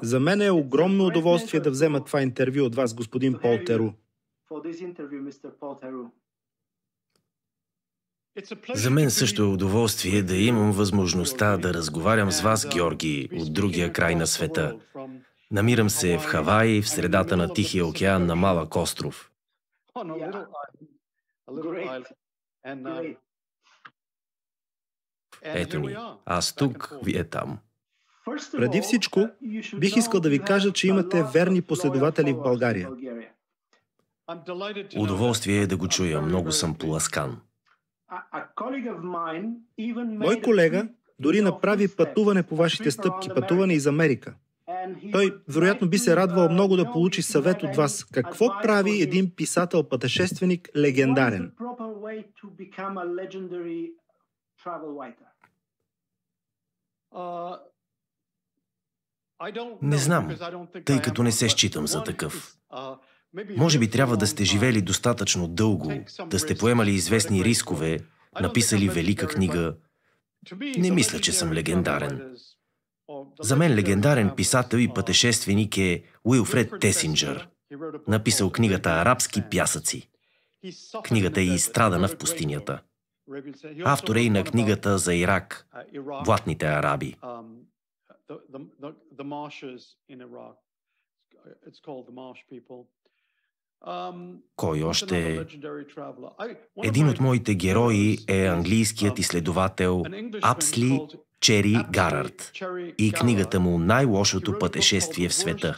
За мен е огромно удоволствие да взема това интервю от вас, господин Пол Теру. За мен също е удоволствие да имам възможността да разговарям с вас, Георги, от другия край на света. Намирам се в Хавай, в средата на Тихия океан на малък остров. Ето ни, аз тук, вие там. Преди всичко, бих искал да ви кажа, че имате верни последователи в България. Удоволствие е да го чуя, много съм поласкан. Мой колега дори направи пътуване по вашите стъпки, пътуване из Америка. Той, вероятно, би се радвал много да получи съвет от вас. Какво прави един писател-пътешественик легендарен? Не знам, тъй като не се считам за такъв. Може би трябва да сте живели достатъчно дълго, да сте поемали известни рискове, написали велика книга. Не мисля, че съм легендарен. За мен легендарен писател и пътешественик е Уилфред Тесинджър. Написал книгата «Арабски пясъци». Книгата е изстрадана в пустинята. Автор е и на книгата за Ирак, Блатните араби. Кой още? Един от моите герои е английският изследовател Апсли Чери Гарард и книгата му «Най-лошото пътешествие в света».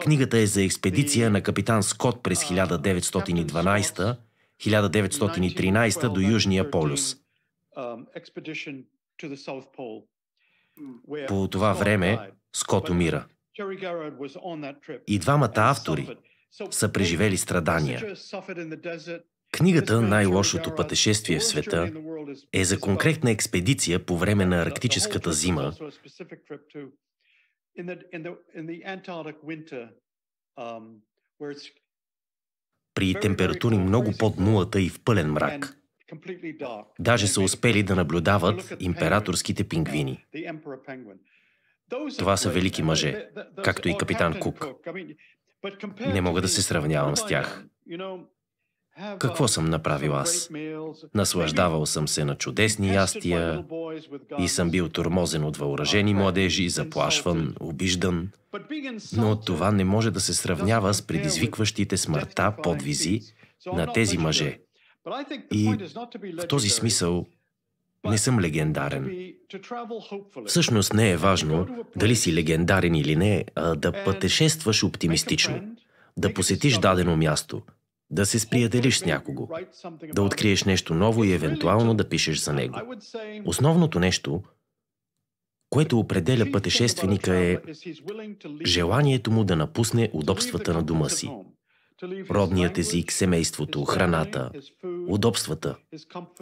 Книгата е за експедиция на капитан Скот през 1912-1913 до Южния полюс. По това време Скот умира. И двамата автори са преживели страдания. Книгата «Най-лошото пътешествие в света» е за конкретна експедиция по време на арктическата зима, при температури много под нулата и в пълен мрак. Даже са успели да наблюдават императорските пингвини. Това са велики мъже, както и капитан Кук. Не мога да се сравнявам с тях. Какво съм направил аз? Наслаждавал съм се на чудесни ястия и съм бил тормозен от въоръжени младежи, заплашван, обиждан. Но това не може да се сравнява с предизвикващите смъртта подвизи на тези мъже. И в този смисъл не съм легендарен. Всъщност не е важно дали си легендарен или не, а да пътешестваш оптимистично, да посетиш дадено място, да се сприятелиш с някого, да откриеш нещо ново и евентуално да пишеш за него. Основното нещо, което определя пътешественика, е желанието му да напусне удобствата на дома си. Родният език, семейството, храната, удобствата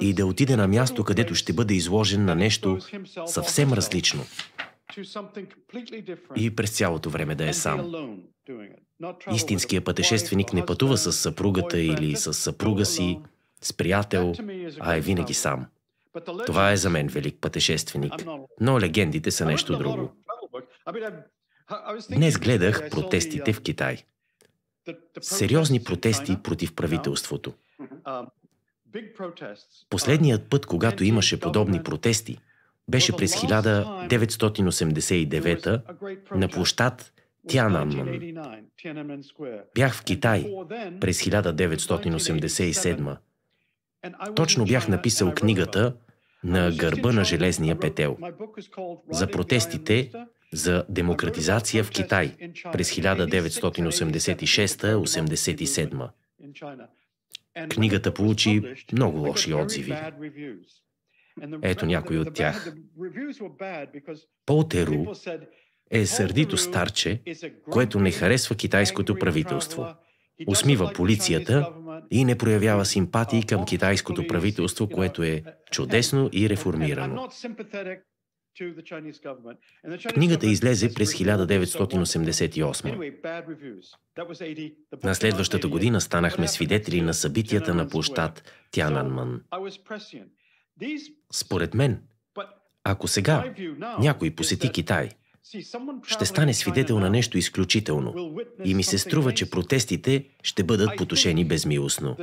и да отиде на място, където ще бъде изложен на нещо съвсем различно. И през цялото време да е сам. Истинският пътешественик не пътува с съпругата или с съпруга си, с приятел, а е винаги сам. Това е за мен велик пътешественик, но легендите са нещо друго. Днес гледах протестите в Китай. Сериозни протести против правителството. Последният път, когато имаше подобни протести, беше през 1989 на площад Тянанмън. Бях в Китай през 1987. Точно бях написал книгата «На гърба на железния петел» за протестите за демократизация в Китай през 1986-87. Книгата получи много лоши отзиви. Ето някои от тях. Пол Теру е сърдито старче, което не харесва китайското правителство. Усмива полицията и не проявява симпатии към китайското правителство, което е чудесно и реформирано. Книгата излезе през 1988. На следващата година станахме свидетели на събитията на площад Тянанмън. Според мен, ако сега някой посети Китай, ще стане свидетел на нещо изключително и ми се струва, че протестите ще бъдат потушени безмилостно.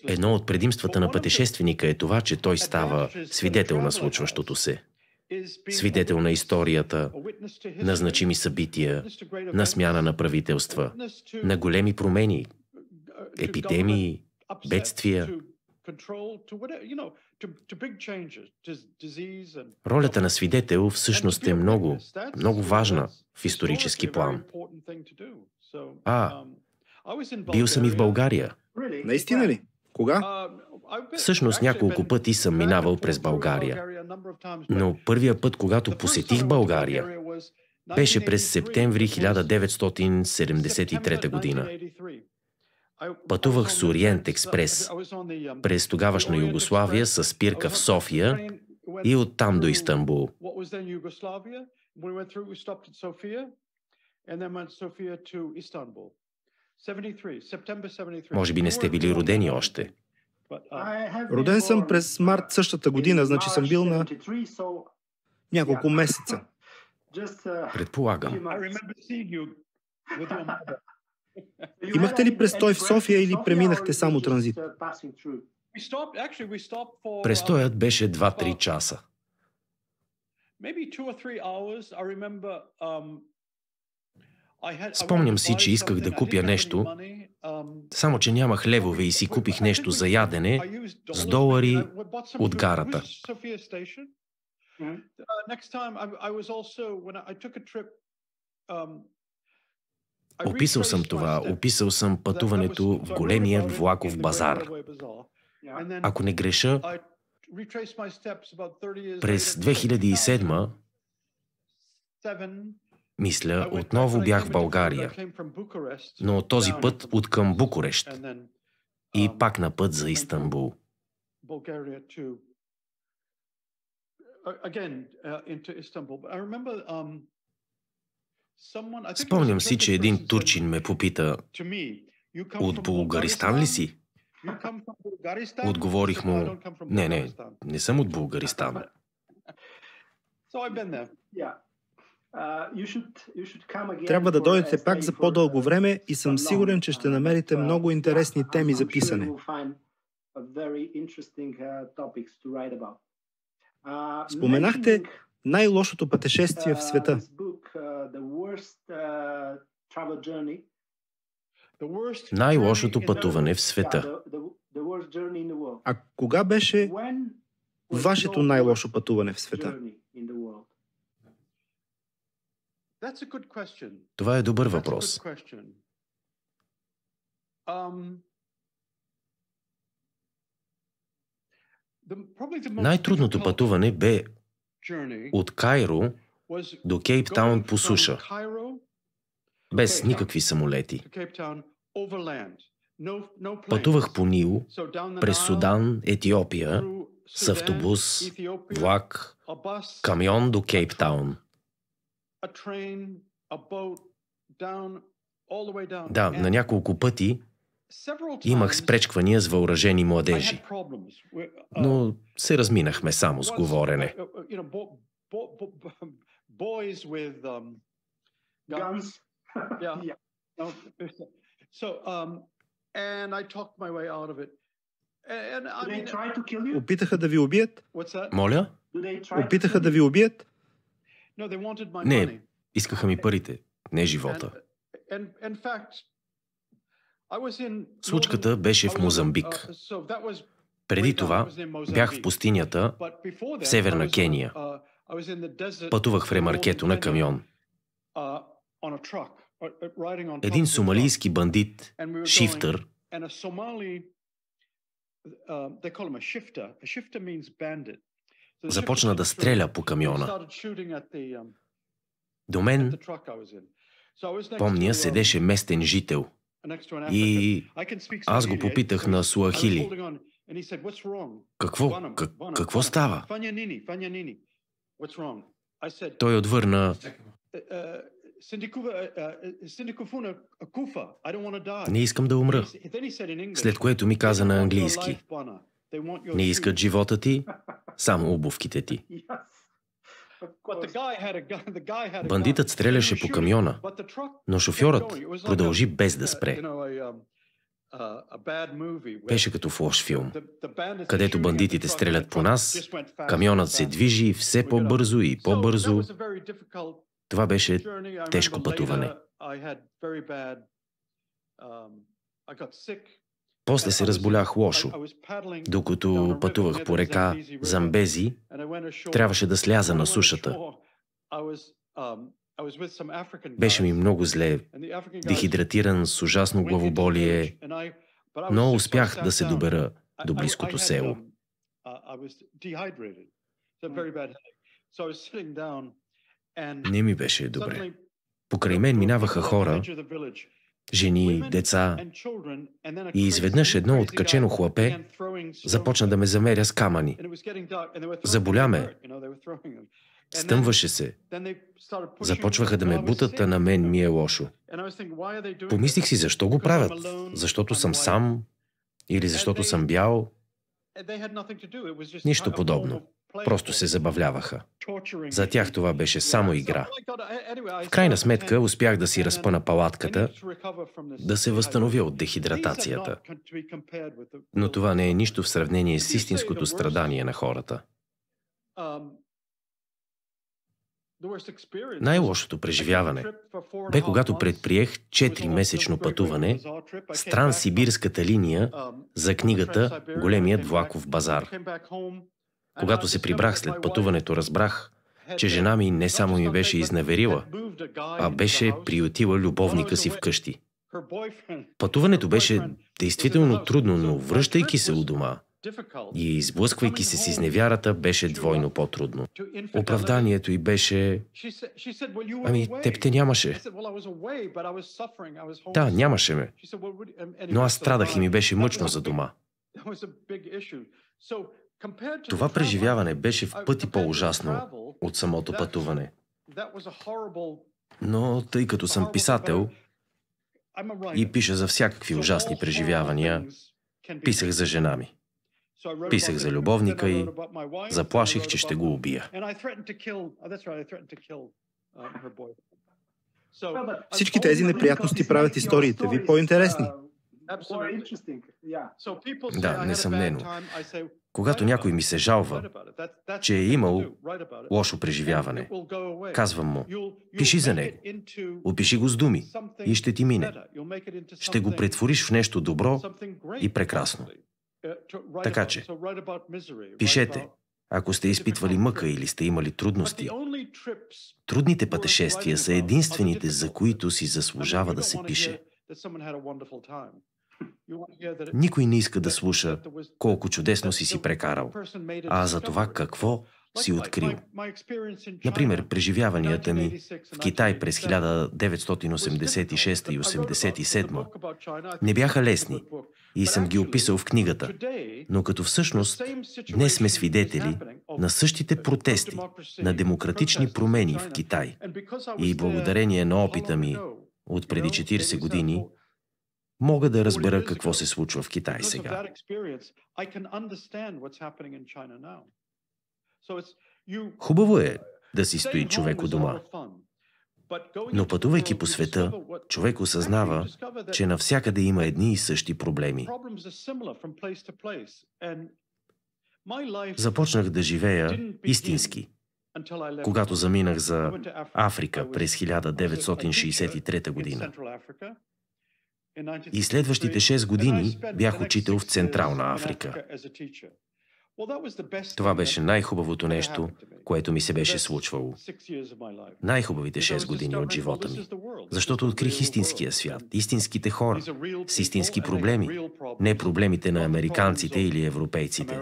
Едно от предимствата на пътешественика е това, че той става свидетел на случващото се. Свидетел на историята, на значими събития, на смяна на правителства, на големи промени, епидемии, бедствия. Ролята на свидетел всъщност е много, много важна в исторически план. Бил съм и в България. Наистина ли? Кога? Всъщност няколко пъти съм минавал през България. Но първия път, когато посетих България, беше през септември 1973 година. Пътувах с Ориент експрес през тогавашна Югославия с спирка в София и оттам до Истанбул. Може би не сте били родени още. Роден съм през март същата година, значи съм бил на няколко месеца. Предполагам. Имахте ли престой в София или преминахте само транзит? Престоят беше 2-3 часа. Спомням си, че исках да купя нещо, само че нямах левове и си купих нещо за ядене с долари от гарата. Описал съм това, описал съм пътуването в големия влаков базар. Ако не греша, през 2007, мисля, отново бях в България, но този път откъм Букурещ и пак на път за Истанбул. Спомням си, че един турчин ме попита: "От Булгаристан ли си?" Отговорих му: не съм от Булгаристан. Трябва да дойдете пак за по-дълго време и съм сигурен, че ще намерите много интересни теми за писане. Споменахте най-лошото пътешествие в света. Най-лошото пътуване в света. А кога беше вашето най-лошо пътуване в света? Това е добър въпрос. Най-трудното пътуване бе от Кайро до Кейптаун по суша, без никакви самолети. Пътувах по Нил, през Судан, Етиопия, с автобус, влак, камион до Кейптаун. Да, на няколко пъти имах спречквания с въоръжени младежи, но се разминахме само с говорене. Опитаха да ви убият? Моля? Опитаха да ви убият? Не, искаха ми парите, не живота. Случката беше в Мозамбик. Преди това бях в пустинята в Северна Кения. Пътувах в ремаркето на камион. Един сомалийски бандит, шифтър, започна да стреля по камиона. До мен, помня, седеше местен жител и аз го попитах на суахили: Какво става? Той отвърна: "Не искам да умра." След което ми каза на английски: Не искат живота ти, само обувките ти. Бандитът стреляше по камиона, но шофьорът продължи без да спре. Беше като в лош филм, където бандитите стрелят по нас, камионът се движи все по-бързо и по-бързо. Това беше тежко пътуване. После се разболях лошо. Докато пътувах по река Замбези, трябваше да сляза на сушата. Беше ми много зле, дехидратиран с ужасно главоболие, но успях да се добера до близкото село. Не ми беше добре. Покрай мен минаваха хора, жени, деца, и изведнъж едно откачено хлапе започна да ме замеря с камъни. Заболя ме. Стъмваше се. Започваха да ме бутат, а на мен ми е лошо. Помислих си, защо го правят? Защото съм сам? Или защото съм бял? Нищо подобно. Просто се забавляваха. За тях това беше само игра. В крайна сметка успях да си разпъна палатката, да се възстановя от дехидратацията. Но това не е нищо в сравнение с истинското страдание на хората. Най-лошото преживяване бе когато предприех 4-месечно пътуване с Транссибирската линия за книгата "Големият влаков базар". Когато се прибрах след пътуването, разбрах, че жена ми не само ми беше изневерила, а беше приютила любовника си вкъщи. Пътуването беше действително трудно, но връщайки се у дома и изблъсквайки се с изневярата, беше двойно по-трудно. Оправданието й беше: ами, теб те нямаше. Да, нямаше ме. Но аз страдах и ми беше мъчно за дома. Това преживяване беше в пъти по-ужасно от самото пътуване. Но тъй като съм писател и пиша за всякакви ужасни преживявания, писах за жена ми. Писах за любовника й, заплаших, че ще го убия. Всички тези неприятности правят историите ви по-интересни. Да, несъмнено. Когато някой ми се жалва, че е имал лошо преживяване, казвам му: пиши за него, опиши го с думи и ще ти мине. Ще го претвориш в нещо добро и прекрасно. Така че, пишете, ако сте изпитвали мъка или сте имали трудности. Трудните пътешествия са единствените, за които си заслужава да се пише. Никой не иска да слуша колко чудесно си прекарал, а за това какво си открил. Например, преживяванията ми в Китай през 1986 и 1987 не бяха лесни и съм ги описал в книгата, но като всъщност днес сме свидетели на същите протести, на демократични промени в Китай. И благодарение на опита ми от преди 40 години, мога да разбера какво се случва в Китай сега. Хубаво е да си стои човек у дома. Но пътувайки по света, човек осъзнава, че навсякъде има едни и същи проблеми. Започнах да живея истински, когато заминах за Африка през 1963 година. И следващите 6 години бях учител в Централна Африка. Това беше най-хубавото нещо, което ми се беше случвало. Най-хубавите 6 години от живота ми. Защото открих истинския свят, истинските хора, с истински проблеми, не проблемите на американците или европейците.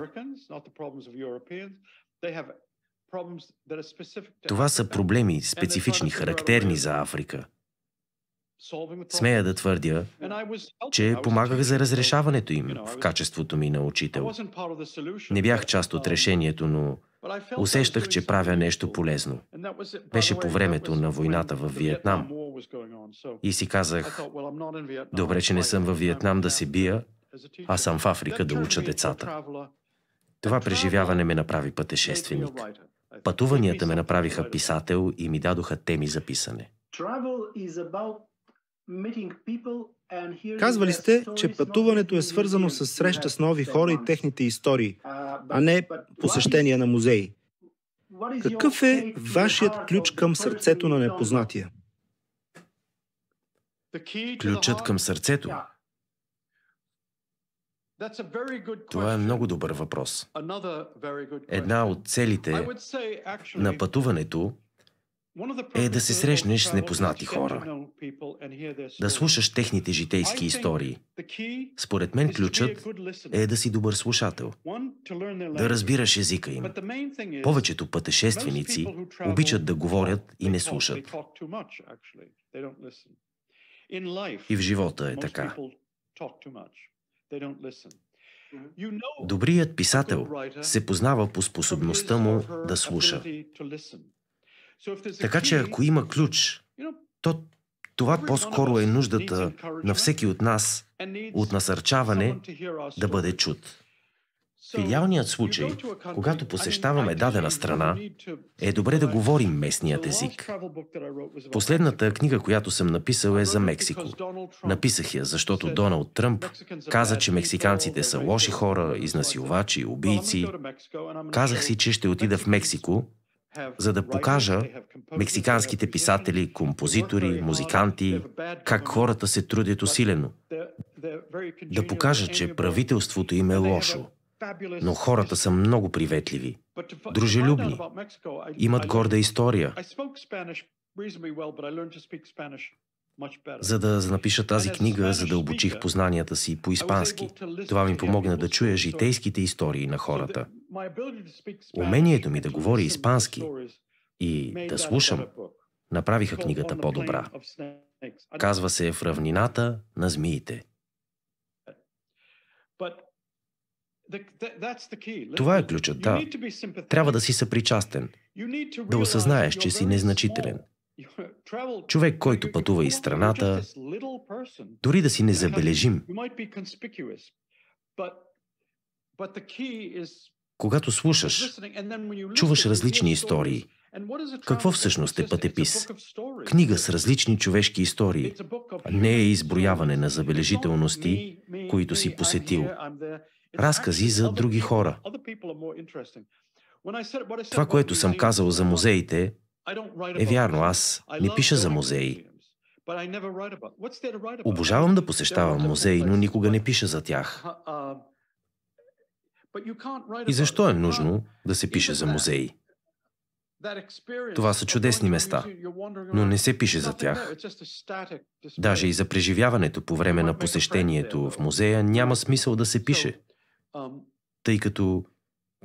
Това са проблеми специфични, характерни за Африка. Смея да твърдя, че помагах за разрешаването им в качеството ми на учител. Не бях част от решението, но усещах, че правя нещо полезно. Беше по времето на войната в Виетнам. И си казах: добре, че не съм във Виетнам да се бия, Аз съм в Африка да уча децата. Това преживяване ме направи пътешественик. Пътуванията ме направиха писател и ми дадоха теми за писане. Казвали сте, че пътуването е свързано с среща с нови хора и техните истории, а не посещения на музеи. Какъв е вашият ключ към сърцето на непознатия? Ключът към сърцето? Това е много добър въпрос. Една от целите на пътуването е да се срещнеш с непознати хора, да слушаш техните житейски истории. Според мен ключът е да си добър слушател, да разбираш езика им. Повечето пътешественици обичат да говорят и не слушат. И в живота е така. Добрият писател се познава по способността му да слуша. Така че ако има ключ, то това по-скоро е нуждата на всеки от нас от насърчаване да бъде чут. В идеалният случай, когато посещаваме дадена страна, е добре да говорим местният език. Последната книга, която съм написал, е за Мексико. Написах я, защото Доналд Тръмп каза, че мексиканците са лоши хора, изнасилвачи, убийци. Казах си, че ще отида в Мексико, за да покажа мексиканските писатели, композитори, музиканти, как хората се трудят усилено. Да покажа, че правителството им е лошо, но хората са много приветливи, дружелюбни, имат горда история. За да напиша тази книга, задълбочих познанията си по испански. Това ми помогна да чуя житейските истории на хората. Умението ми да говоря испански и да слушам направиха книгата по-добра. Казва се "В равнината на змиите". Това е ключът, да. Трябва да си съпричастен, да осъзнаеш, че си незначителен. Човек, който пътува из страната, дори да си незабележим. Когато слушаш, чуваш различни истории. Какво всъщност е пътепис? Книга с различни човешки истории. Не е изброяване на забележителности, които си посетил. Разкази за други хора. Това, което съм казал за музеите, е вярно. Аз не пиша за музеи. Обожавам да посещавам музеи, но никога не пиша за тях. И защо е нужно да се пише за музеи? Това са чудесни места, но не се пише за тях. Даже и за преживяването по време на посещението в музея няма смисъл да се пише, тъй като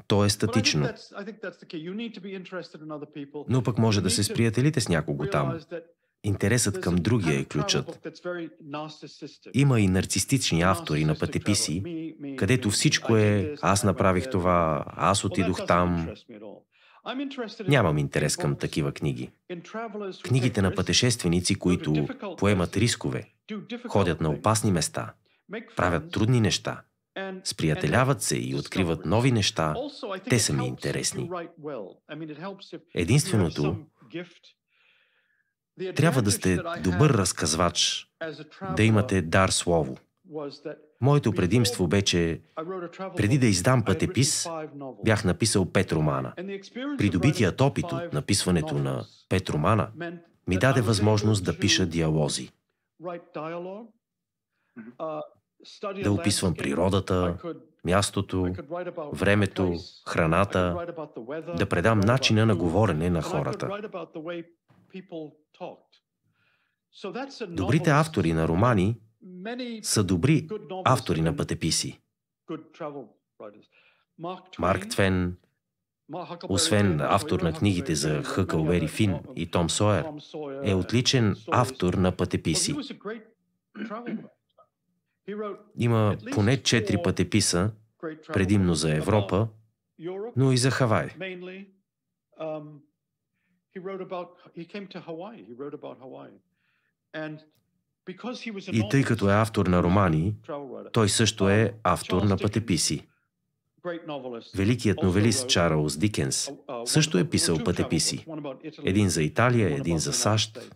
то е статично. Но пък може да се сприятелите с някого там. Интересът към другия е ключът. Има и нарцистични автори на пътеписи, където всичко е "аз направих това, аз отидох там". Нямам интерес към такива книги. Книгите на пътешественици, които поемат рискове, ходят на опасни места, правят трудни неща, сприятеляват се и откриват нови неща, те са ми интересни. Единственото, трябва да сте добър разказвач, да имате дар слово. Моето предимство бе, че преди да издам пътепис, бях написал 5 романа. Придобитият опит от написването на 5 романа ми даде възможност да пиша диалози. Да описвам природата, мястото, времето, храната, да предам начина на говорене на хората. Добрите автори на романи са добри автори на пътеписи. Марк Твен, освен автор на книгите за Хъкълбери Фин и Том Сойер, е отличен автор на пътеписи. Има поне 4 пътеписа, предимно за Европа, но и за Хавай. И тъй като е автор на романи, той също е автор на пътеписи. Великият новелист Чарлз Дикенс също е писал пътеписи. Един за Италия, един за САЩ.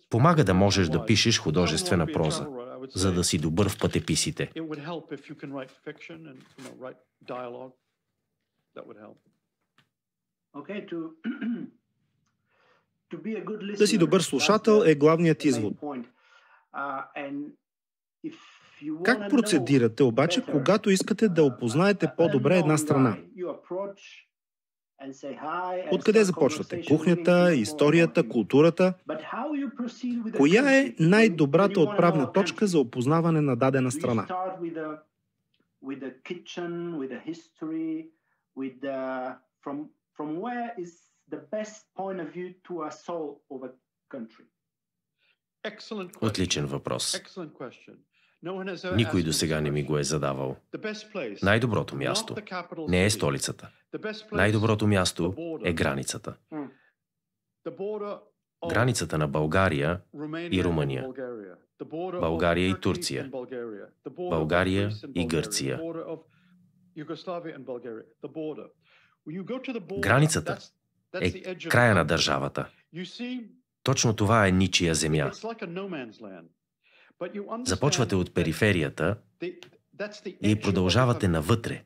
Помага да можеш да пишеш художествена проза, за да си добър в пътеписите. Да си добър слушател е главният извод. Как процедирате обаче, когато искате да опознаете по-добре една страна? Откъде започвате? Кухнята, историята, културата? Коя е най-добрата отправна точка за опознаване на дадена страна? Отличен въпрос. Никой досега не ми го е задавал. Най-доброто място не е столицата. Най-доброто място е границата. Границата на България и Румъния. България и Турция. България и Гърция. Границата е края на държавата. Точно това е ничия земя. Започвате от периферията и продължавате навътре,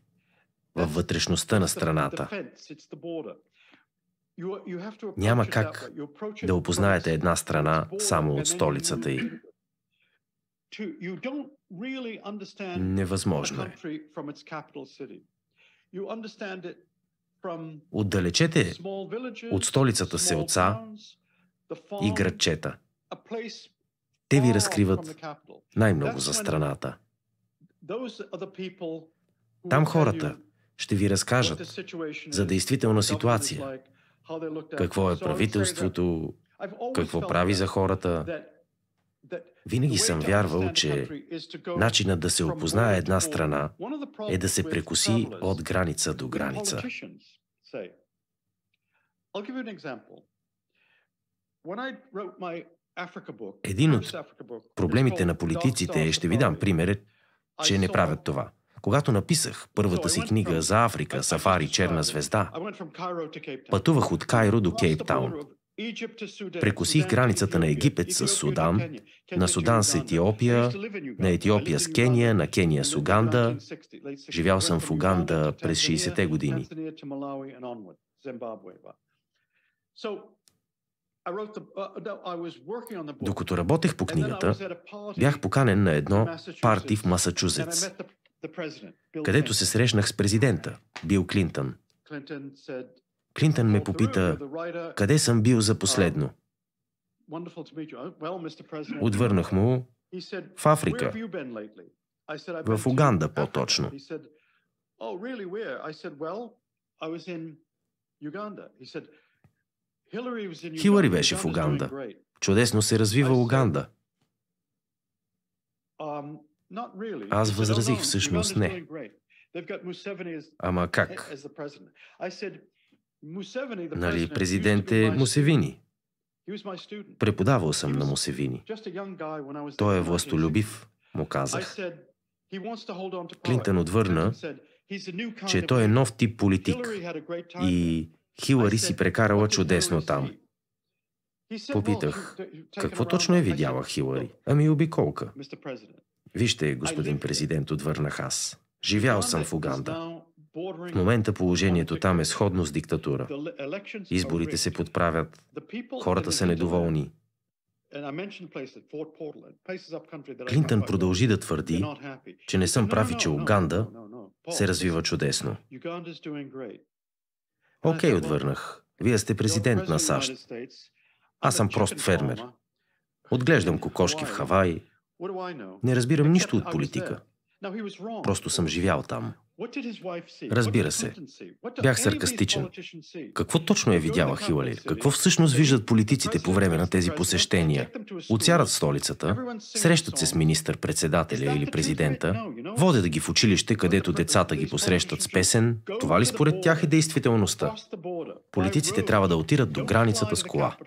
във вътрешността на страната. Няма как да опознаете една страна само от столицата й. Невъзможно е. Отдалечете от столицата селца и градчета. Те ви разкриват най-много за страната. Там хората ще ви разкажат за действителна ситуация. Какво е правителството, какво прави за хората. Винаги съм вярвал, че начинът да се опознае една страна е да се прекоси от граница до граница. Един от проблемите на политиците, ще ви дам пример, че не правят това. Когато написах първата си книга за Африка, Сафари Черна звезда, пътувах от Кайро до Кейптаун. Прекосих границата на Египет с Судан, на Судан с Етиопия, на Етиопия с Кения, на Кения с Уганда. Живял съм в Уганда през 60-те години. Докато работех по книгата, бях поканен на едно парти в Масачузетс, където се срещнах с президента, Бил Клинтън. Клинтън ме попита, къде съм бил за последно. Отвърнах му, в Африка. В Уганда по-точно. Хилари беше в Уганда. Чудесно се развива Уганда. Аз възразих, всъщност не. Ама как? Нали, президент е Мусевини. Преподавал съм на Мусевини. Той е властолюбив, му казах. Клинтън отвърна, че той е нов тип политик и Хилари си прекарала чудесно там. Попитах, какво точно е видяла Хилари? Ами обиколка. Вижте, господин президент, отвърнах аз. Живял съм в Уганда. В момента положението там е сходно с диктатура. Изборите се подправят, хората са недоволни. Клинтън продължи да твърди, че не съм прав и че Уганда се развива чудесно. Окей, отвърнах. Вие сте президент на САЩ. Аз съм прост фермер. Отглеждам кокошки в Хавай. Не разбирам нищо от политика. Просто съм живял там. Разбира се, бях саркастичен. Какво точно е видяла Хилари? Какво всъщност виждат политиците по време на тези посещения? Отсярат столицата, срещат се с министър-председателя или президента, водят ги в училище, където децата ги посрещат с песен. Това ли според тях е действителността? Политиците трябва да отидат до границата с кола.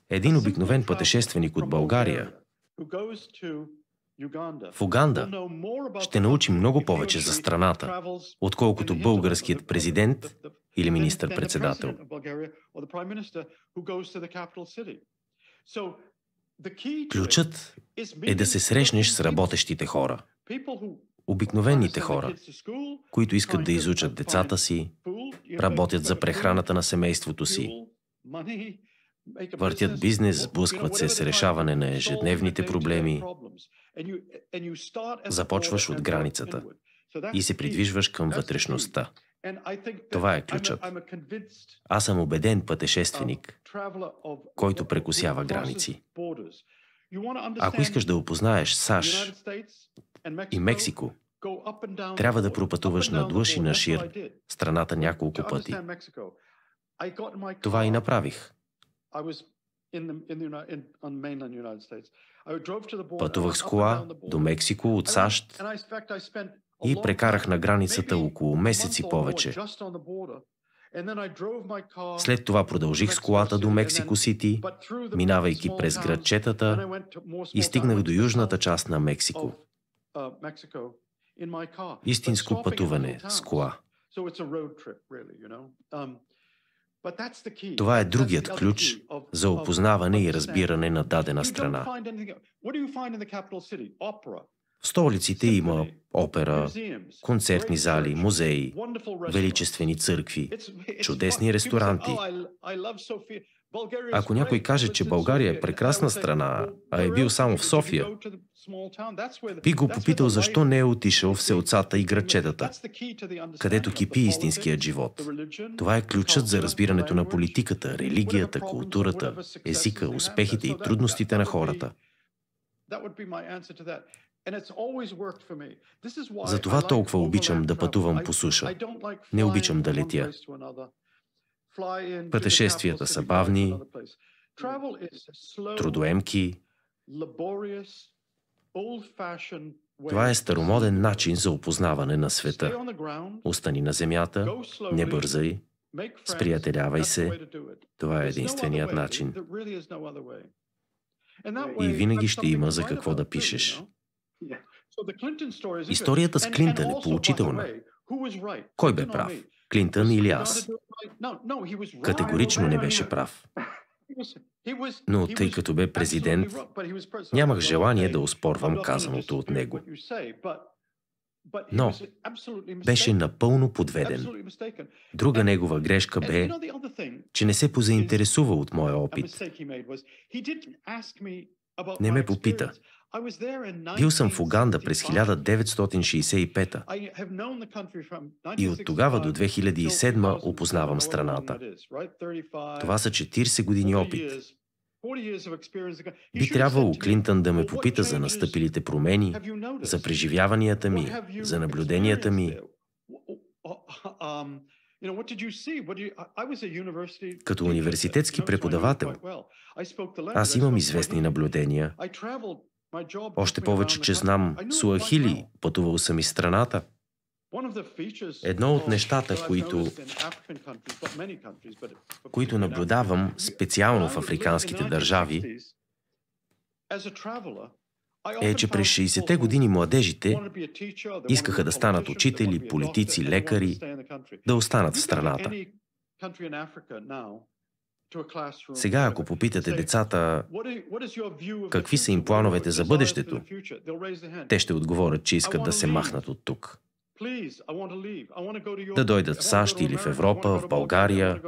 Един обикновен пътешественик от България в Уганда ще научи много повече за страната, отколкото българският президент или министър-председател. Ключът е да се срещнеш с работещите хора. Обикновените хора, които искат да изучат децата си, работят за прехраната на семейството си, въртят бизнес, сблъскват се с решаване на ежедневните проблеми. Започваш от границата и се придвижваш към вътрешността. Това е ключът. Аз съм убеден пътешественик, който прекосява граници. Ако искаш да опознаеш САЩ и Мексико, трябва да пропътуваш надлъж и нашир страната няколко пъти. Това и направих. Пътувах с кола до Мексико от САЩ и прекарах на границата около месец и повече. След това продължих с колата до Мексико Сити, минавайки през градчетата, и стигнах до южната част на Мексико. Истинско пътуване с кола. Това е другият ключ за опознаване и разбиране на дадена страна. В столиците има опера, концертни зали, музеи, величествени църкви, чудесни ресторанти. Ако някой каже, че България е прекрасна страна, а е бил само в София, би го попитал защо не е отишъл в селцата и градчетата, където кипи истинският живот. Това е ключът за разбирането на политиката, религията, културата, езика, успехите и трудностите на хората. Затова толкова обичам да пътувам по суша. Не обичам да летя. Пътешествията са бавни, трудоемки. Това е старомоден начин за опознаване на света. Остани на земята, не бързай, сприятелявай се. Това е единственият начин. И винаги ще има за какво да пишеш. Историята с Клинтън е поучителна. Кой бе прав? Клинтън или аз? Категорично не беше прав. Но тъй като бе президент, нямах желание да оспорвам казаното от него. Но беше напълно подведен. Друга негова грешка бе, че не се позаинтересува от моя опит. Не ме попита. Бил съм в Уганда през 1965 и от тогава до 2007 опознавам страната. Това са 40 години опит. Би трябвало Клинтън да ме попита за настъпилите промени, за преживяванията ми, за наблюденията ми. Като университетски преподавател, аз имам известни наблюдения. Още повече, че знам суахили, пътувал съм из страната. Едно от нещата, които наблюдавам специално в африканските държави, е, че през 60-те години младежите искаха да станат учители, политици, лекари, да останат в страната. Сега, ако попитате децата какви са им плановете за бъдещето, те ще отговорят, че искат да се махнат от тук. Да дойдат в САЩ или в Европа, в България.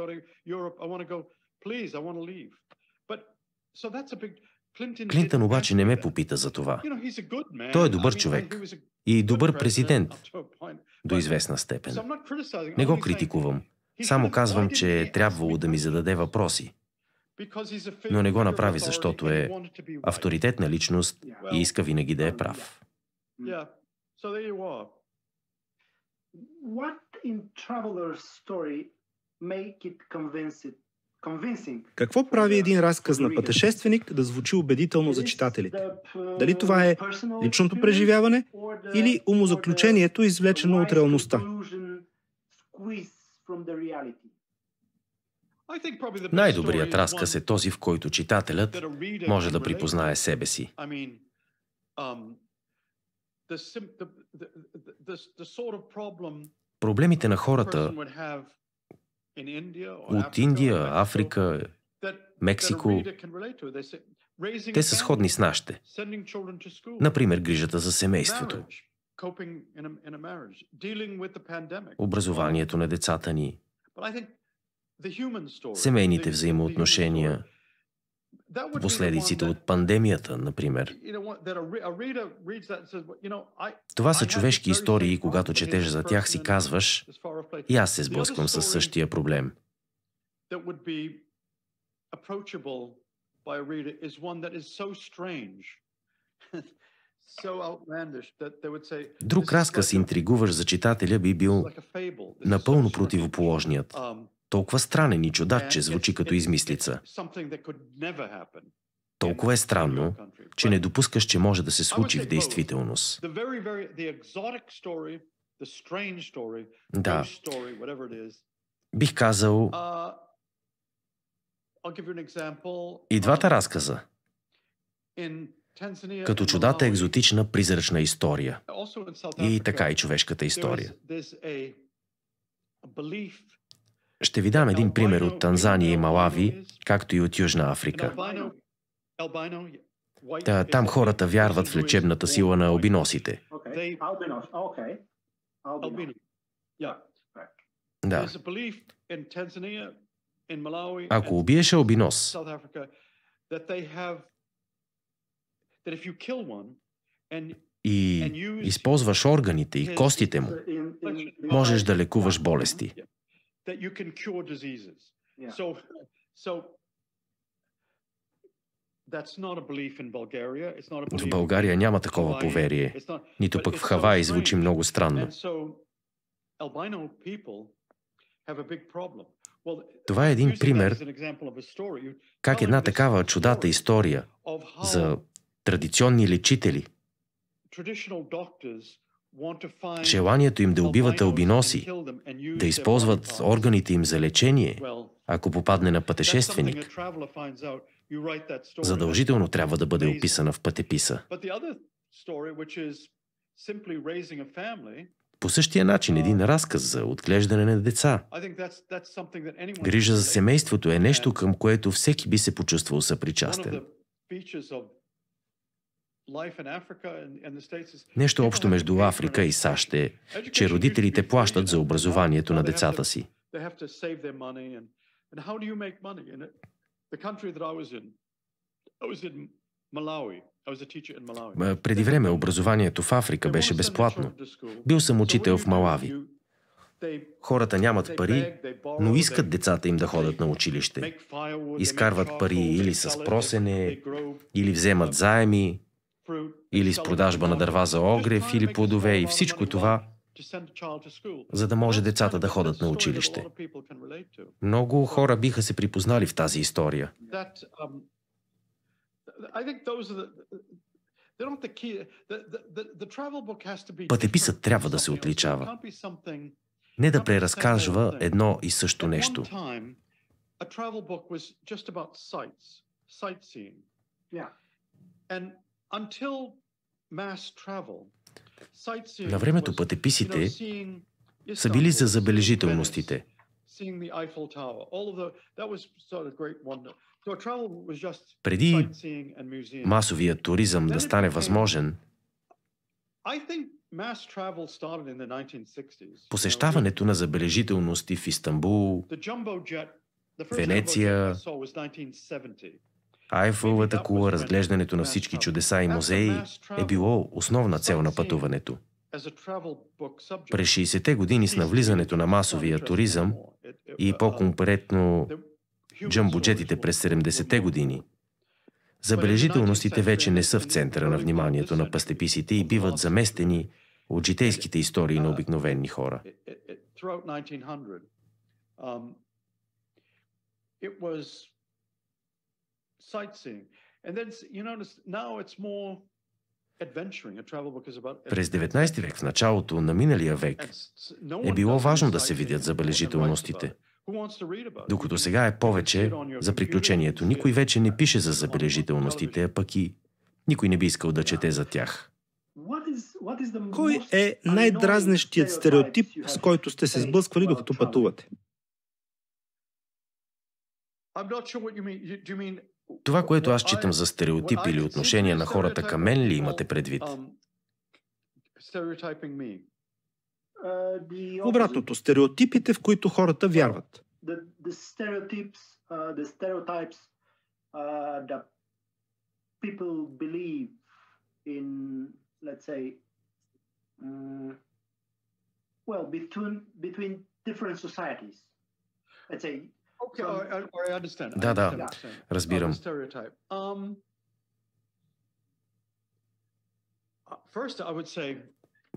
Клинтън обаче не ме попита за това. Той е добър човек и добър президент до известна степен. Не го критикувам. Само казвам, че е трябвало да ми зададе въпроси. Но не го направи, защото е авторитетна личност и иска винаги да е прав. Какво прави един разказ на пътешественик да звучи убедително за читателите? Дали това е личното преживяване или умозаключението, извлечено от реалността? Най-добрият разказ е този, в който читателят може да припознае себе си. Проблемите на хората от Индия, Африка, Мексико, те са сходни с нашите. Например, грижата за семейството, образованието на децата ни, семейните взаимоотношения, последиците от пандемията, например. Това са човешки истории и когато четеш за тях си казваш, и аз се сблъсквам със същия проблем. Друг разказ, интригуващ за читателя, би бил напълно противоположният. Толкова странен и чудат, че звучи като измислица. Толкова е странно, че не допускаш, че може да се случи в действителност. Да. Бих казал и двата разказа. Като чудата екзотична призрачна история. И така и човешката история. Ще ви дам един пример от Танзания и Малави, както и от Южна Африка. Там хората вярват в лечебната сила на албиносите. Да. Ако убиеш албинос, и използваш органите и костите му, можеш да лекуваш болести. В България няма такова поверие, нито пък в Хавай звучи много странно. Това е един пример как една такава чудата история за традиционни лечители, желанието им да убиват албиноси, да използват органите им за лечение, ако попадне на пътешественик, задължително трябва да бъде описана в пътеписа. По същия начин един разказ за отглеждане на деца. Грижа за семейството е нещо, към което всеки би се почувствал съпричастен. Нещо общо между Африка и САЩ е, че родителите плащат за образованието на децата си. Преди време образованието в Африка беше безплатно. Бил съм учител в Малави. Хората нямат пари, но искат децата им да ходят на училище. Изкарват пари или с просене, или вземат заеми, или с продажба на дърва за огрев или плодове и всичко това, за да може децата да ходят на училище. Много хора биха се припознали в тази история. Пътеписът трябва да се отличава. Не да преразказва едно и също нещо. На времето пътеписите са били за забележителностите. Преди масовият туризъм да стане възможен, посещаването на забележителности в Истанбул, Венеция, Айфеловата кула, разглеждането на всички чудеса и музеи е било основна цел на пътуването. През 60-те години с навлизането на масовия туризъм и по-конкретно джамбоджетите през 70-те години, забележителностите вече не са в центъра на вниманието на пътеписите и биват заместени от житейските истории на обикновени хора. През 19 век, в началото на миналия век, е било важно да се видят забележителностите. Докато сега е повече за приключението. Никой вече не пише за забележителностите, а пък и никой не би искал да чете за тях. Кой е най-дразнещият стереотип, с който сте се сблъсквали докато пътувате? Това, което аз читам за стереотип или отношение на хората към мен ли имате предвид? Обратното, стереотипите, в които хората вярват. Да, разбирам.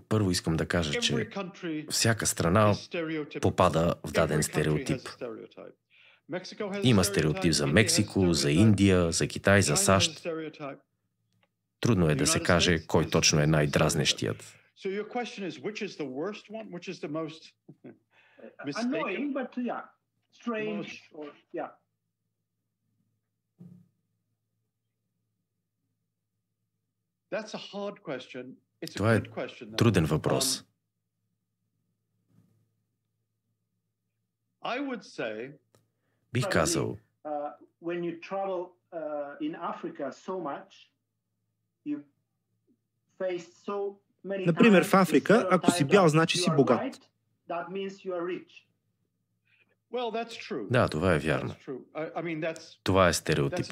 Първо искам да кажа, че всяка страна попада в даден стереотип. Има стереотип за Мексико, за Индия, за Китай, за САЩ. Трудно е да се каже кой точно е най-дразнещият. Това е труден въпрос. Бих казал, например, в Африка, ако си бял, значи си богат. Да, това е вярно. Това е стереотип.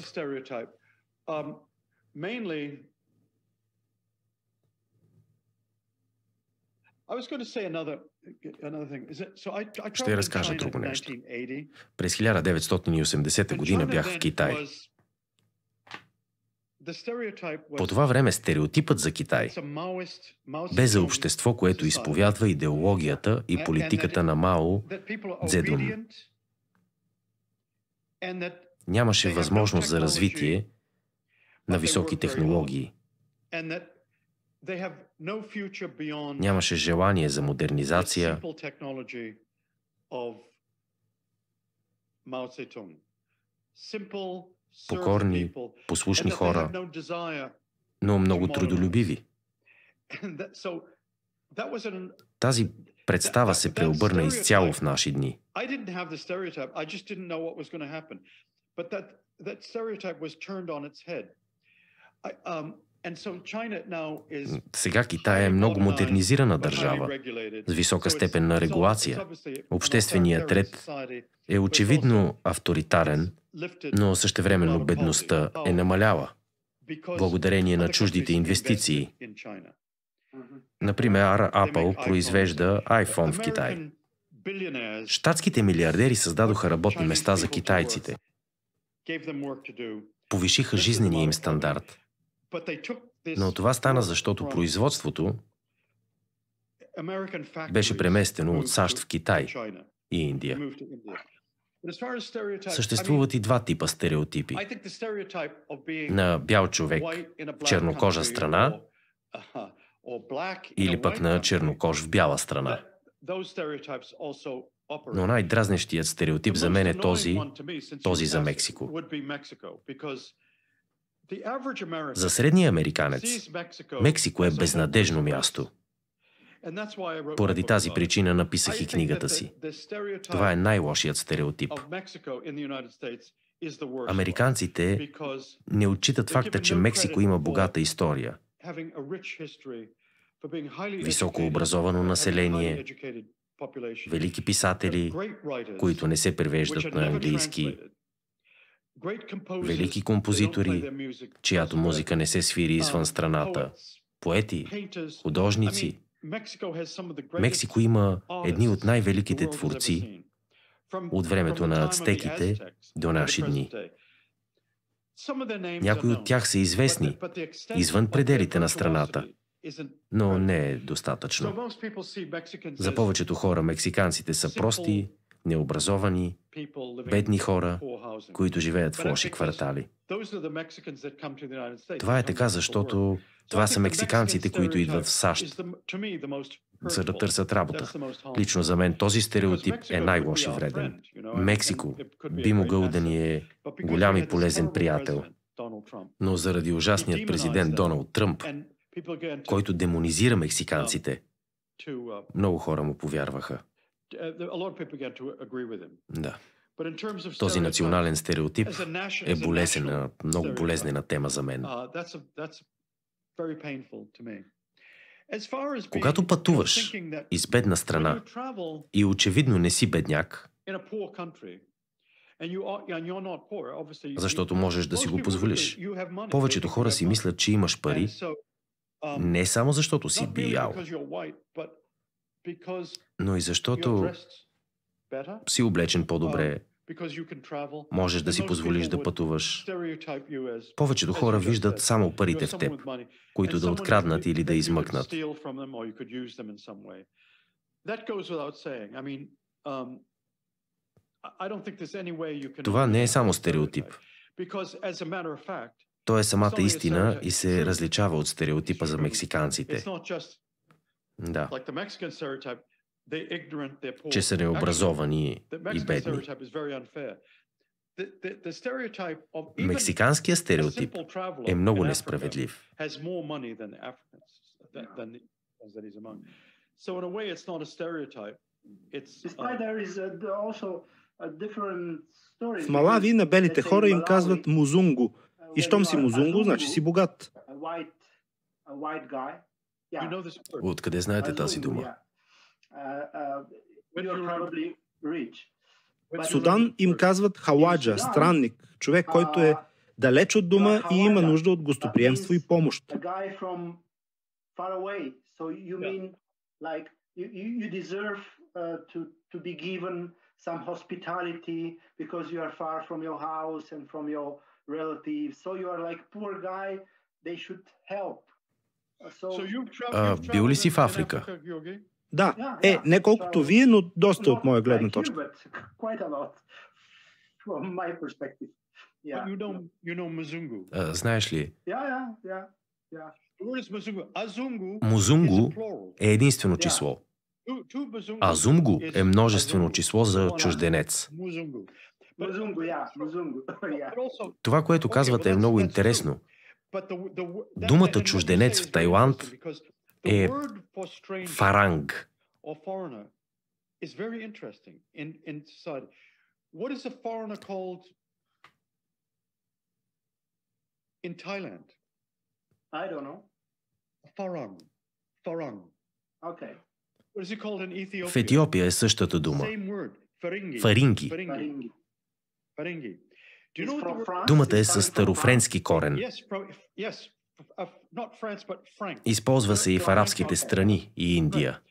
Ще разкажа друго нещо. През 1980 година бях в Китай. По това време стереотипът за Китай бе за общество, което изповядва идеологията и политиката на Мао Цзедун. Нямаше възможност за развитие на високи технологии. Нямаше желание за модернизация. Покорни, послушни хора, но много трудолюбиви. Тази представа се преобърна изцяло в наши дни. Сега Китай е много модернизирана държава, с висока степен на регулация. Общественият ред е очевидно авторитарен, но същевременно бедността е намаляла, благодарение на чуждите инвестиции. Например, Apple произвежда iPhone в Китай. Щатските милиардери създадоха работни места за китайците. Повишиха жизнения им стандарт. Но това стана, защото производството беше преместено от САЩ в Китай и Индия. Съществуват и два типа стереотипи. На бял човек в чернокожа страна или пък на чернокож в бяла страна. Но най-дразнещият стереотип за мен е този за Мексико. За средния американец Мексико е безнадежно място. Поради тази причина написах и книгата си. Това е най-лошият стереотип. Американците не отчитат факта, че Мексико има богата история. Високо образовано население, велики писатели, които не се превеждат на английски, велики композитори, чиято музика не се свири извън страната, поети, художници. Мексико има едни от най-великите творци от времето на ацтеките до наши дни. Някои от тях са известни извън пределите на страната, но не е достатъчно. За повечето хора мексиканците са прости, необразовани, бедни хора, които живеят в лоши квартали. Това е така, защото това са мексиканците, които идват в САЩ, за да търсят работа. Лично за мен този стереотип е най-лош и вреден. Мексико би могъл да ни е голям и полезен приятел, но заради ужасният президент Доналд Тръмп, който демонизира мексиканците, много хора му повярваха. Да. Този национален стереотип е много болезнена тема за мен. Когато пътуваш из бедна страна и очевидно не си бедняк, защото можеш да си го позволиш, повечето хора си мислят, че имаш пари, не само защото си биял, но и защото си облечен по-добре, можеш да си позволиш да пътуваш. Повечето хора виждат само парите в теб, които да откраднат или да измъкнат. Това не е само стереотип. То е самата истина и се различава от стереотипа за мексиканците. Да. Че са необразовани и бедни. Мексиканският стереотип е много несправедлив. В Малави на белите хора им казват музунго. И щом си музунго, значи си богат. Откъде знаете тази дума? В Судан им казват халаджа, странник, човек, който е далеч от дома и има нужда от гостоприемство и помощ. Бил ли си в Африка? Да, не колкото вие, но доста от моя гледна точка. Знаеш ли? Музунго е единствено число. Азунго е множествено число за чужденец. Това, което казвате, е много интересно. Думата чужденец в Тайланд е фаранг. В Етиопия е същата дума. Фаринги. Думата е със старофренски корен. Използва се и в арабските страни и Индия.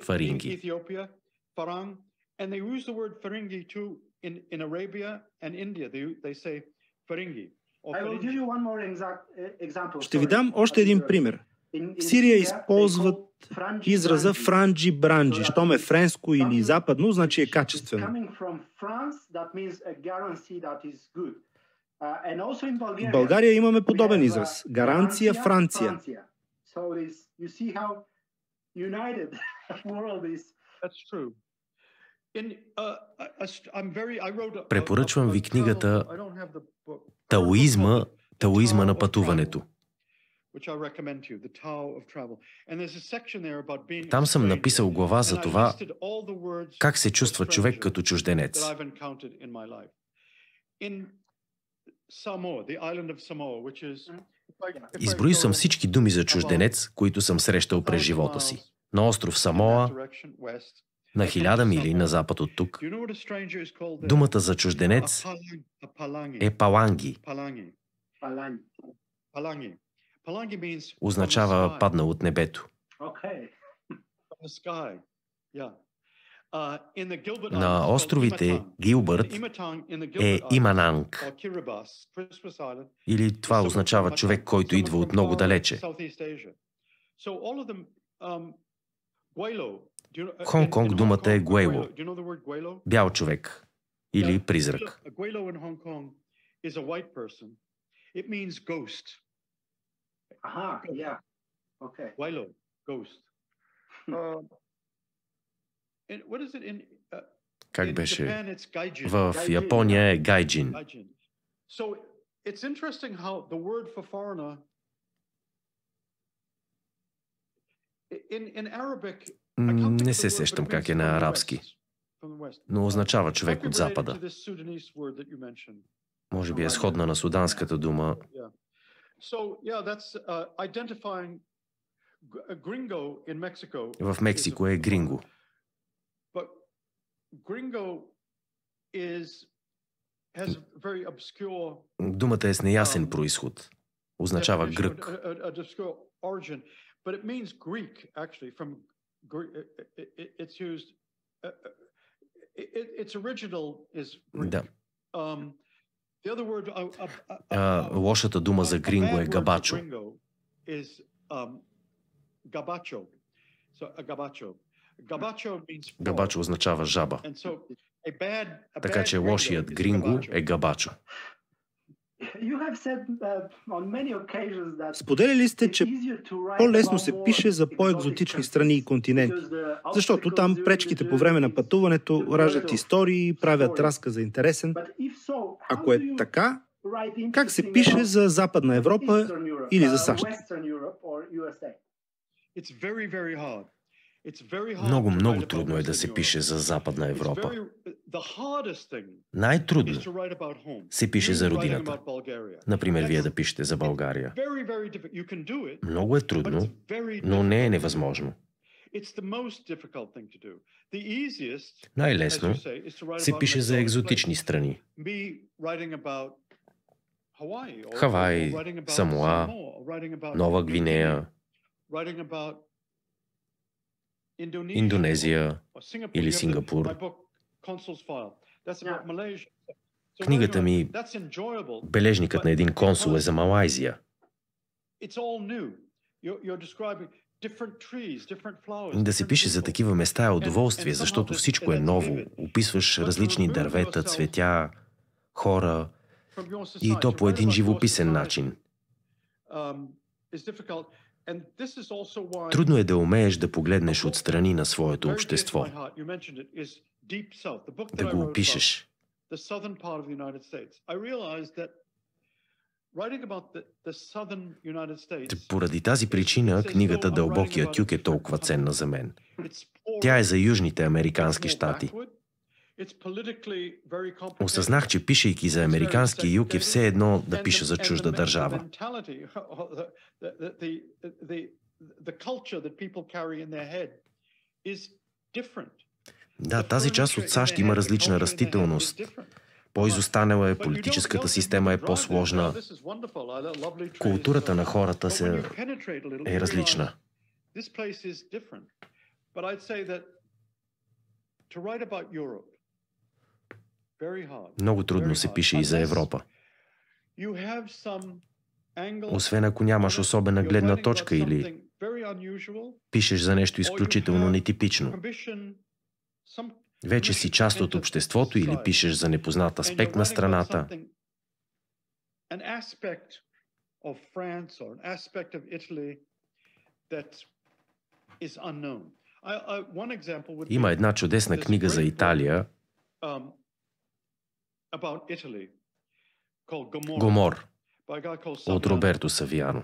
Фаринги. Ще ви дам още един пример. В Сирия използват израза франджи-бранджи. Щом е френско или западно, значи е качествено. В България имаме подобен израз. Гаранция Франция. Препоръчвам ви книгата Таоизма на пътуването. Там съм написал глава за това как се чувства човек като чужденец. Изброил съм всички думи за чужденец, които съм срещал през живота си. На остров Самоа, на 1000 мили на запад от тук. Думата за чужденец е паланги. Означава паднал от небето. На островите Гилбърт е Имананг. Или това означава човек, който идва от много далече. Хонг-Конг думата е гуейло. Бял човек или призрак. Как беше? В Япония е гайджин. Не се сещам как е на арабски, но означава човек от Запада. Може би е сходна на суданската дума. В Мексико е гринго. Думата е с неясен произход. Означава грък. Да. Лошата дума за гринго е габачо. Габачо означава жаба. Така че лошият гринго е габачо. Споделяли сте, че по-лесно се пише за по-екзотични страни и континенти, защото там пречките по време на пътуването раждат истории, правят разказа интересен. Ако е така, как се пише за Западна Европа или за САЩ? Много трудно е да се пише за Западна Европа. Най-трудно се пише за родината. Например, вие да пишете за България. Много е трудно, но не е невъзможно. Най-лесно се пише за екзотични страни. Хавай, Самоа, Нова Гвинея, Индонезия или Сингапур. Книгата ми "Бележникът на един консул" е за Малайзия. Да се пише за такива места е удоволствие, защото всичко е ново. Описваш различни дървета, цветя, хора и то по един живописен начин. Трудно е да умееш да погледнеш отстрани на своето общество, да го опишеш. Поради тази причина книгата "Дълбокият юг" е толкова ценна за мен. Тя е за южните американски щати. Осъзнах, че пишейки за американския юг е все едно да пиша за чужда държава. Да, тази част от САЩ има различна растителност. По-изостанала е, политическата система е по-сложна. Културата на хората е различна. Много трудно се пише и за Европа. Освен ако нямаш особена гледна точка или пишеш за нещо изключително нетипично. Вече си част от обществото или пишеш за непознат аспект на страната. Има една чудесна книга за Италия, "Гомор", от Роберто Савиано.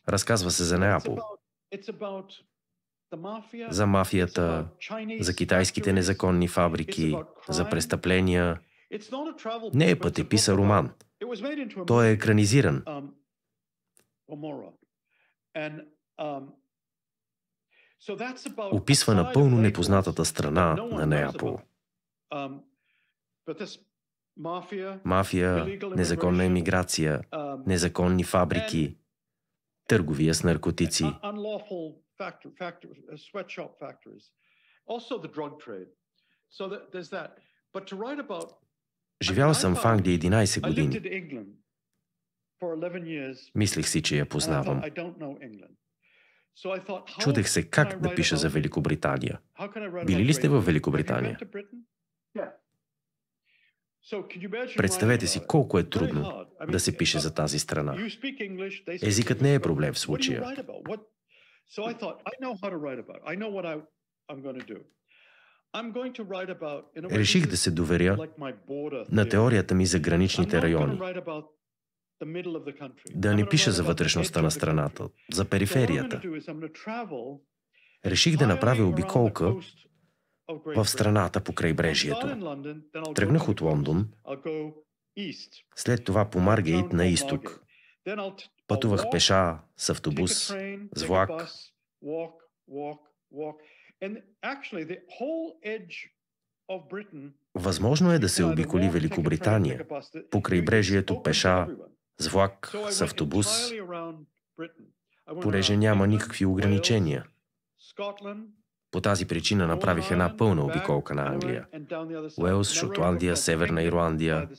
Разказва се за Неапол, за мафията, за китайските незаконни фабрики, за престъпления. Не е пътепис, а роман. Той е екранизиран. Описва напълно непознатата страна на Неапол. Мафия, незаконна емиграция, незаконни фабрики, търговия с наркотици. Живял съм в Англия 11 години. Мислех си, че я познавам. Чудех се как да пиша за Великобритания. Били ли сте в Великобритания? Представете си колко е трудно да се пише за тази страна. Езикът не е проблем в случая. Реших да се доверя на теорията ми за граничните райони. Да не пиша за вътрешността на страната, за периферията. Реших да направя обиколка в страната по крайбрежието. Тръгнах от Лондон, след това по Маргейт на изток. Пътувах пеша, с автобус, с влак. Възможно е да се обиколи Великобритания по крайбрежието пеша, с влак, с автобус, понеже няма никакви ограничения. По тази причина направих една пълна обиколка на Англия. Уелс, Шотландия, Северна Ирландия.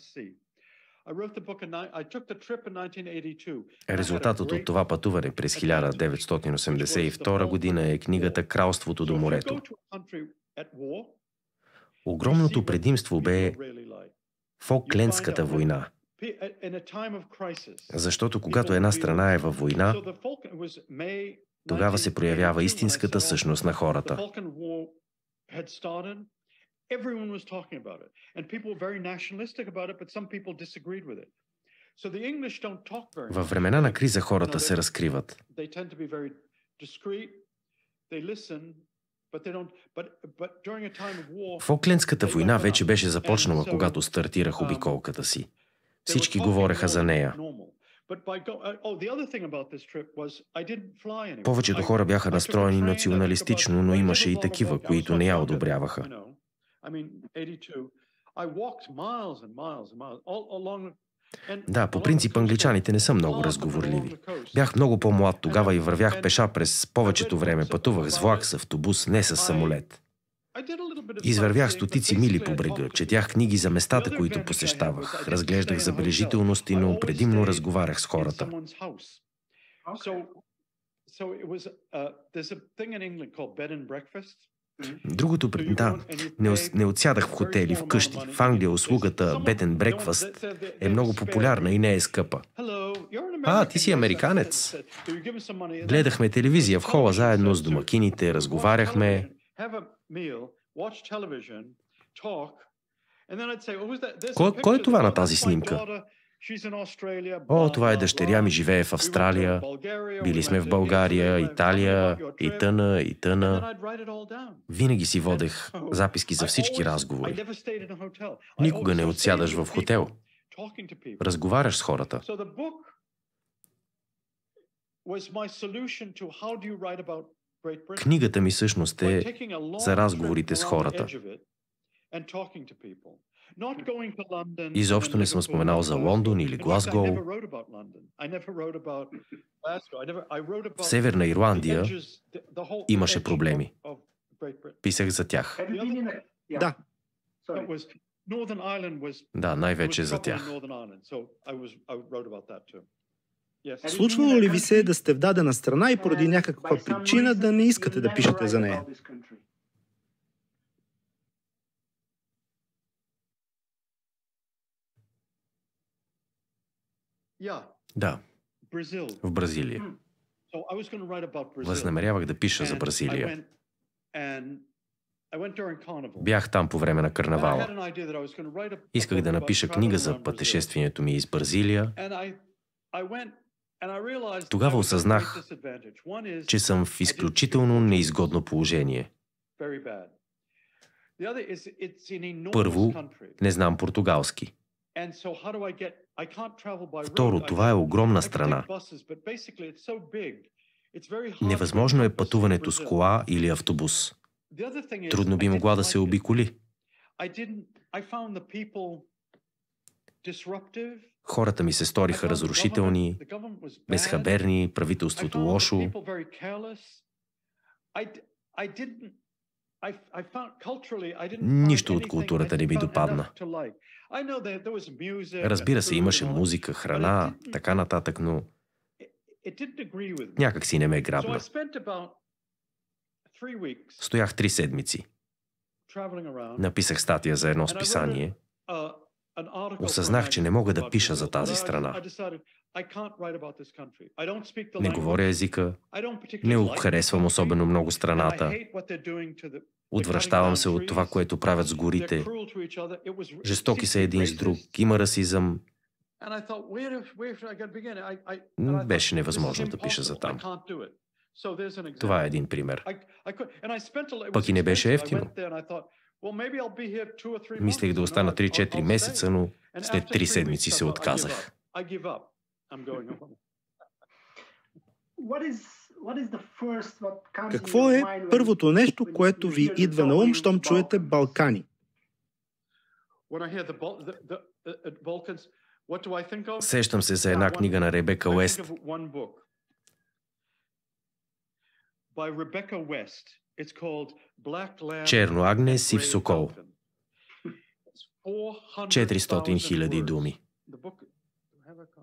Резултатът от това пътуване през 1982 година е книгата "Кралството до морето". Огромното предимство бе Фолклендската война. Защото когато една страна е във война, тогава се проявява истинската същност на хората. Във времена на криза хората се разкриват. Фолклендската война вече беше започнала, когато стартирах обиколката си. Всички говореха за нея. Повечето хора бяха настроени националистично, но имаше и такива, които не я одобряваха. Да, по принцип англичаните не са много разговорливи. Бях много по-млад тогава и вървях пеша през повечето време. Пътувах с влак, с автобус, не с самолет. Извървях стотици мили по брега, четях книги за местата, които посещавах, разглеждах забележителности, но предимно разговарях с хората. Другото, не отсядах в хотели, в къщи. В Англия услугата Bed and Breakfast е много популярна и не е скъпа. Ти си американец. Гледахме телевизия в хола заедно с домакините, разговаряхме. Кой е това на тази снимка? Това е дъщеря ми, живее в Австралия. Били сме в България, Италия, и тъна. Винаги си водех записки за всички разговори. Никога не отсядаш в хотел. Разговаряш с хората. Книгата ми всъщност е за разговорите с хората. Изобщо не съм споменал за Лондон или Глазгоу. В Северна Ирландия имаше проблеми. Писах за тях. Да, най-вече за тях. Случвало ли ви се да сте в дадена страна и поради някаква причина да не искате да пишете за нея? Да, в Бразилия. Възнамерявах да пиша за Бразилия. Бях там по време на карнавала. Исках да напиша книга за пътешествието ми из Бразилия. Тогава осъзнах, че съм в изключително неизгодно положение. Първо, не знам португалски. Второ, това е огромна страна. Невъзможно е пътуването с кола или автобус. Трудно би могла да се обиколи. Хората ми се сториха разрушителни, безхаберни, правителството лошо. Нищо от културата не ми допадна. Разбира се, имаше музика, храна, така нататък, но Някак си не ме грабна. Стоях 3 седмици. Написах статия за едно списание. Осъзнах, че не мога да пиша за тази страна. Не говоря езика, не харесвам особено много страната. Отвращавам се от това, което правят с горите. Жестоки са един с друг, има расизъм. Беше невъзможно да пиша за там. Това е един пример. Пък и не беше евтино. Мислех да остана 3-4 месеца, но след 3 седмици се отказах. Какво е първото нещо, което ви идва на ум, щом чуете Балкани? Сещам се за една книга на Ребека Уест. Черно агне, сив сокол. 400 000 думи.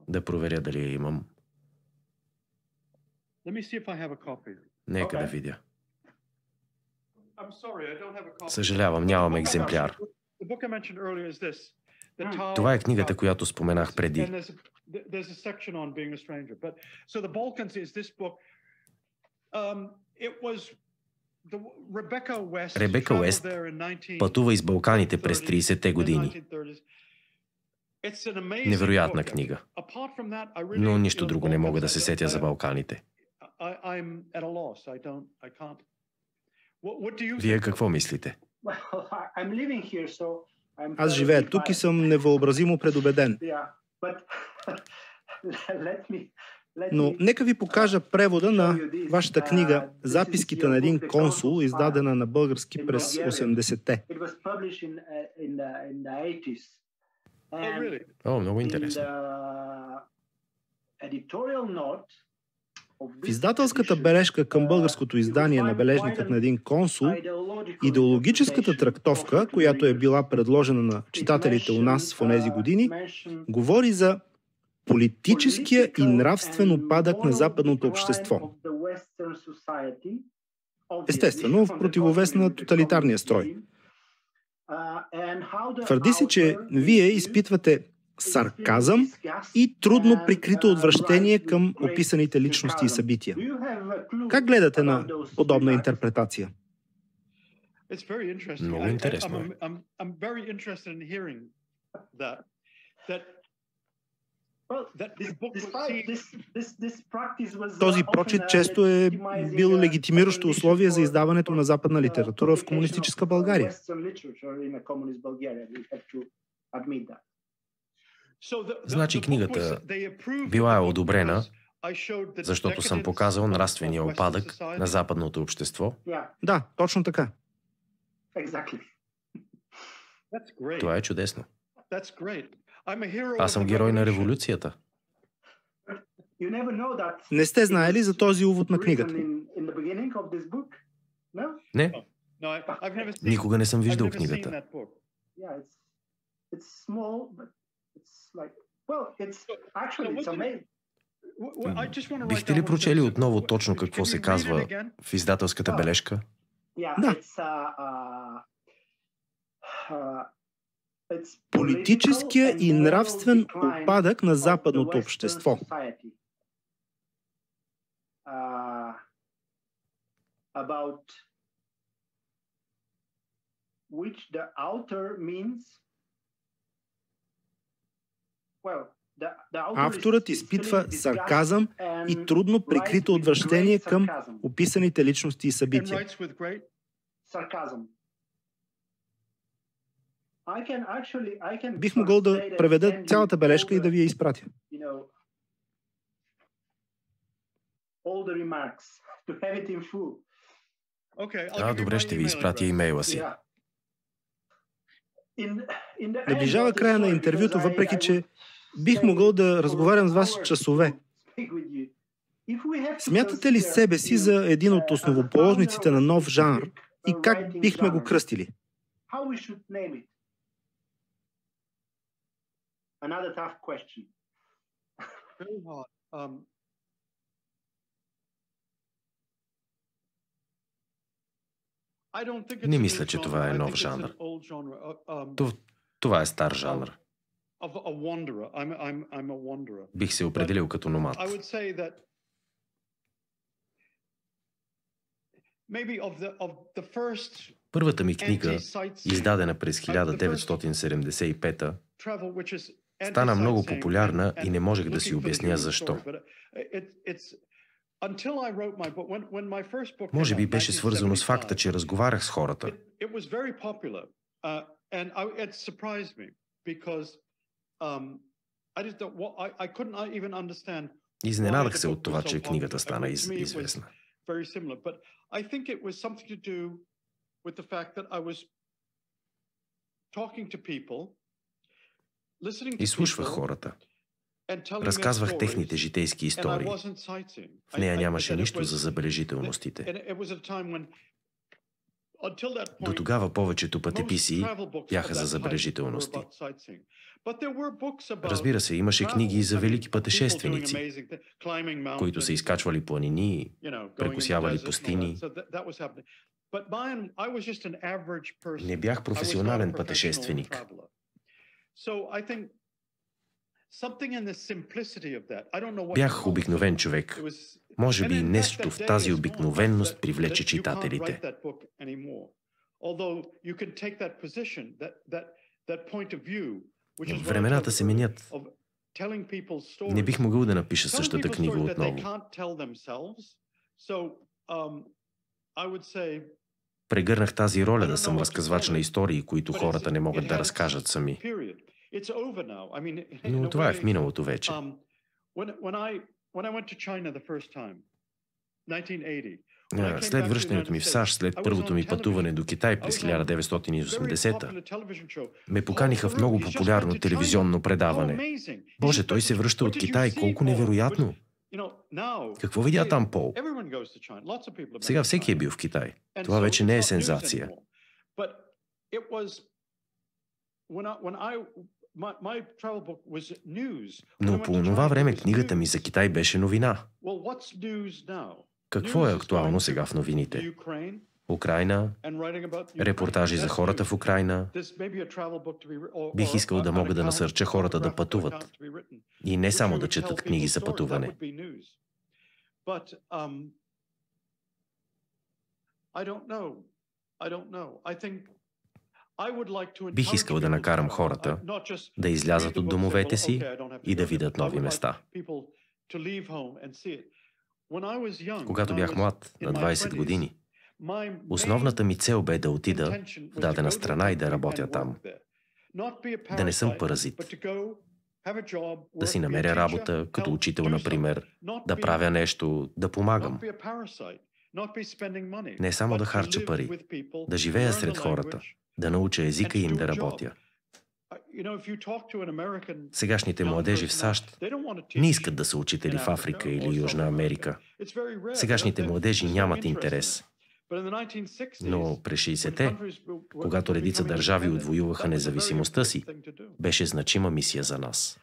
Да проверя дали я имам. Нека да видя. Съжалявам, нямам екземпляр. Това е книгата, която споменах преди. Ребека Уест пътува из Балканите през 30-те години. Невероятна книга. Но нищо друго не мога да се сетя за Балканите. Вие какво мислите? Аз живея тук и съм невъобразимо предубеден. Но нека ви покажа превода на вашата книга "Записките на един консул", издадена на български през 80-те. О, много интересно. В издателската бележка към българското издание на "Бележникът на един консул", идеологическата трактовка, която е била предложена на читателите у нас в онези години, говори за политическия и нравствен упадък на западното общество. Естествено, в противовес на тоталитарния строй. Твърди се, че вие изпитвате сарказъм и трудно прикрито отвращение към описаните личности и събития. Как гледате на подобна интерпретация? Много интересно. Този прочит често е бил легитимиращо условие за издаването на западна литература в комунистическа България. Значи книгата била е одобрена, защото съм показал нравствения опадък на западното общество. Да, точно така. Това е чудесно. Аз съм герой на революцията. Не сте знаели за този увод на книгата? Не. Никога не съм виждал книгата. Бихте ли прочели отново точно какво се казва в издателската бележка? Да. Политическия и нравствен упадък на западното общество. Авторът изпитва сарказъм и трудно прикрито отвращение към описаните личности и събития. Бих могъл да преведа цялата бележка и да ви я изпратя. Добре, ще ви изпратя имейла си. Наближава края на интервюто, въпреки че бих могъл да разговарям с вас часове. Смятате ли себе си за един от основоположниците на нов жанр и как бихме го кръстили? Не мисля, че това е нов жанр. Това е стар жанр. Бих се определил като номад. Първата ми книга, издадена през 1975, стана много популярна и не можех да си обясня защо. Може би беше свързано с факта, че разговарях с хората. Изненадах се от това, че книгата стана известна. Изслушвах хората. Разказвах техните житейски истории. В нея нямаше нищо за забележителностите. До тогава повечето пътеписи бяха за забележителности. Разбира се, имаше книги за велики пътешественици, които са изкачвали планини, прекосявали пустини. Не бях професионален пътешественик. Бях обикновен човек. Може би нещо в тази обикновенност привлече читателите. Времената се менят. Не бих могъл да напиша същата книга отново. Прегърнах тази роля да съм разказвач на истории, които хората не могат да разкажат сами. Но това е в миналото вече. След връщането ми в САЩ, след първото ми пътуване до Китай през 1980-та, ме поканиха в много популярно телевизионно предаване. Боже, той се връща от Китай, колко невероятно! Какво видя там Пол? Сега всеки е бил в Китай. Това вече не е сензация. Но по онова време книгата ми за Китай беше новина. Какво е актуално сега в новините? Украйна, репортажи за хората в Украйна. Бих искал да мога да насърча хората да пътуват. И не само да четат книги за пътуване. Бих искал да накарам хората да излязат от домовете си и да видят нови места. Когато бях млад, на 20 години, основната ми цел бе да отида в дадена страна и да работя там. Да не съм паразит. Да си намеря работа, като учител, например, да правя нещо, да помагам. Не само да харча пари, да живея сред хората, да науча езика им да работя. Сегашните младежи в САЩ не искат да са учители в Африка или Южна Америка. Сегашните младежи нямат интерес. Но през 60-те, когато редица държави отвоюваха независимостта си, беше значима мисия за нас.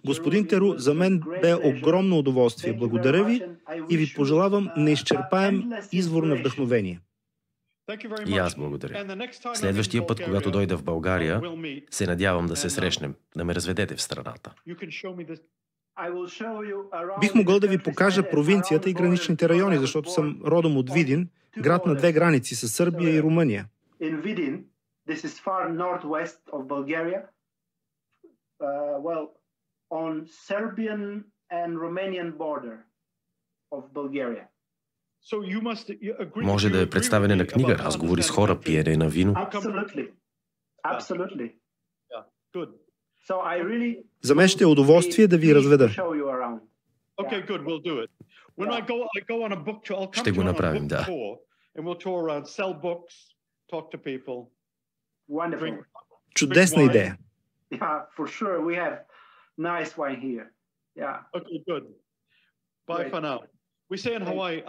Господин Теру, за мен бе огромно удоволствие. Благодаря ви и ви пожелавам неизчерпаем извор на вдъхновение. И аз благодаря. Следващия път, когато дойда в България, се надявам да се срещнем, да ме разведете в страната. Бих могъл да ви покажа провинцията и граничните райони, защото съм родом от Видин, град на две граници с Сърбия и Румъния. Може да е представяне на книга, разговори с хора, пиене на вино. За мен ще е удоволствие да ви разведа. Ще го направим, да. Чудесна идея.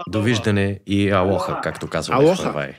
Довиждане и алоха, както казваме в Хавай.